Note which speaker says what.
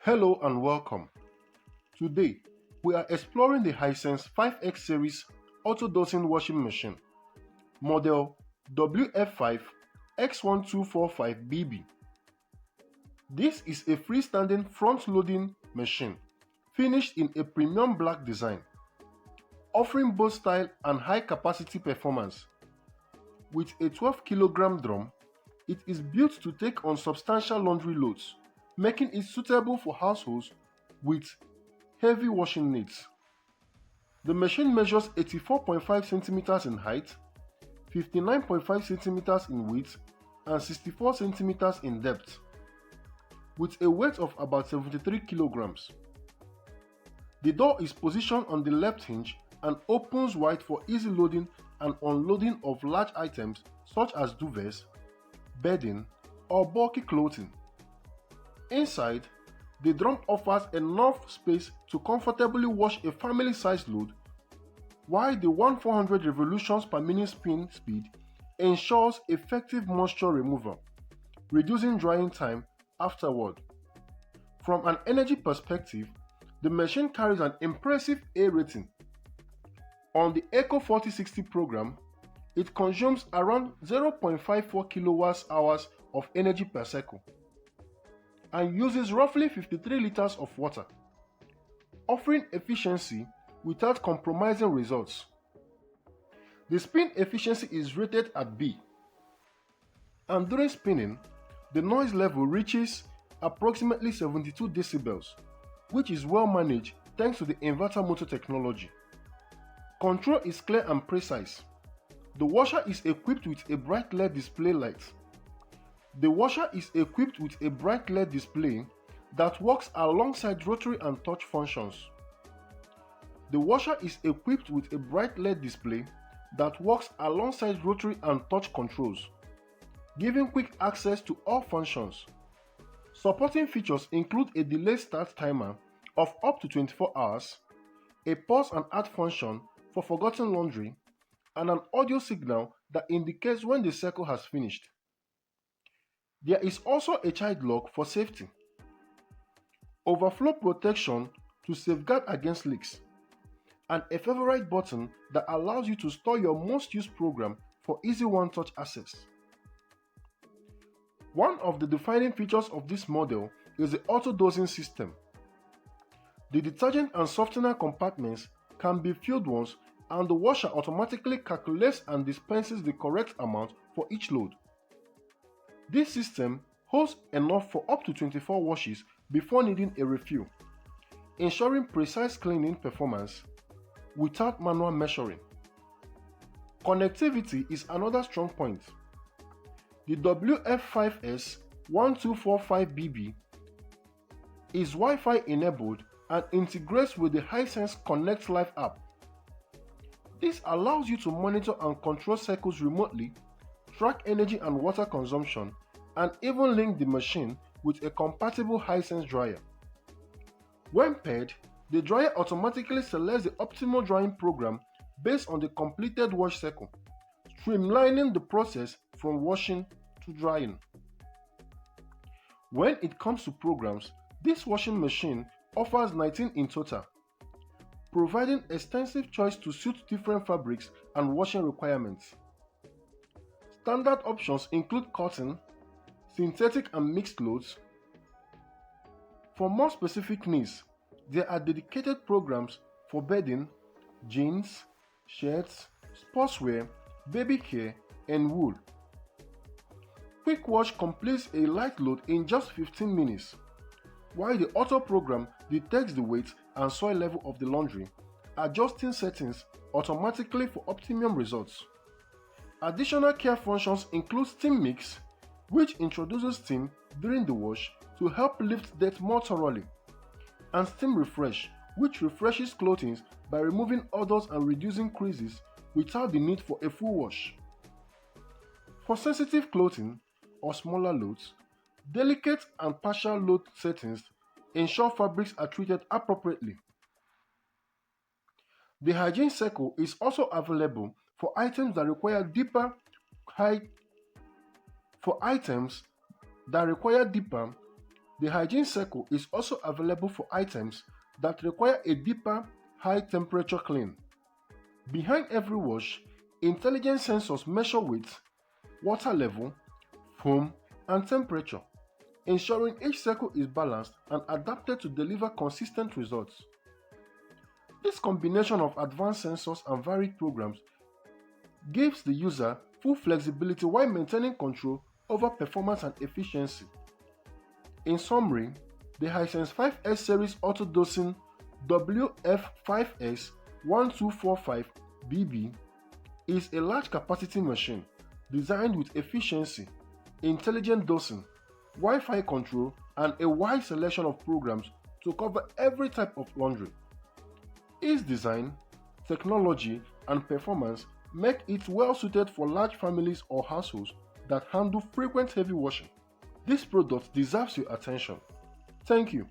Speaker 1: Hello and welcome. Today, we are exploring the Hisense 5X series auto-dosing washing machine, model WF5X1245BB. This is a freestanding front-loading machine finished in a premium black design, offering both style and high-capacity performance. With a 12 kg drum, it is built to take on substantial laundry loads, making it suitable for households with heavy washing needs. The machine measures 84.5 centimeters in height, 59.5 centimeters in width, and 64 centimeters in depth, with a weight of about 73 kilograms. The door is positioned on the left hinge and opens wide for easy loading and unloading of large items such as duvets, bedding, or bulky clothing. Inside, the drum offers enough space to comfortably wash a family-sized load, while the 1400 revolutions per minute spin speed ensures effective moisture removal, reducing drying time afterward. From an energy perspective, the machine carries an impressive A rating. On the Eco 4060 program, it consumes around 0.54 kWh of energy per cycle and uses roughly 53 liters of water, offering efficiency without compromising results. The spin efficiency is rated at B, and during spinning, the noise level reaches approximately 72 decibels, which is well managed thanks to the inverter motor technology. Control is clear and precise. The washer is equipped with a bright LED display light. The washer is equipped with a bright LED display that works alongside rotary and touch functions. The washer is equipped with a bright LED display that works alongside rotary and touch controls, giving quick access to all functions. Supporting features include a delayed start timer of up to 24 hours, a pause and add function for forgotten laundry, and an audio signal that indicates when the cycle has finished. There is also a child lock for safety, overflow protection to safeguard against leaks, and a favorite button that allows you to store your most used program for easy one-touch access. One of the defining features of this model is the auto-dosing system. The detergent and softener compartments can be filled once, and the washer automatically calculates and dispenses the correct amount for each load. This system holds enough for up to 24 washes before needing a refill, ensuring precise cleaning performance without manual measuring. Connectivity is another strong point. The WF5S1245BB is Wi-Fi enabled and integrates with the Hisense ConnectLife app. This allows you to monitor and control cycles remotely, track energy and water consumption, and even link the machine with a compatible Hisense dryer. When paired, the dryer automatically selects the optimal drying program based on the completed wash cycle, streamlining the process from washing to drying. When it comes to programs, this washing machine offers 19 in total, providing extensive choice to suit different fabrics and washing requirements. Standard options include cotton, synthetic and mixed loads. For more specific needs, there are dedicated programs for bedding, jeans, shirts, sportswear, baby care, and wool. Quick Wash completes a light load in just 15 minutes, while the auto program detects the weight and soil level of the laundry, adjusting settings automatically for optimum results. Additional care functions include steam mix, which introduces steam during the wash to help lift dirt more thoroughly, and steam refresh, which refreshes clothing by removing odors and reducing creases without the need for a full wash. For sensitive clothing or smaller loads, delicate and partial load settings ensure fabrics are treated appropriately. The hygiene cycle is also available for items that require deeper The hygiene circle is also available for items that require a deeper, high-temperature clean. Behind every wash, intelligent sensors measure weight, water level, foam, and temperature, ensuring each circle is balanced and adapted to deliver consistent results. This combination of advanced sensors and varied programs gives the user full flexibility while maintaining control over performance and efficiency. In summary, the Hisense 5S Series Auto Dosing WF5S1245BB is a large capacity machine designed with efficiency, intelligent dosing, Wi-Fi control, and a wide selection of programs to cover every type of laundry. Its design, technology, and performance make it well suited for large families or households that handle frequent heavy washing. This product deserves your attention. Thank you.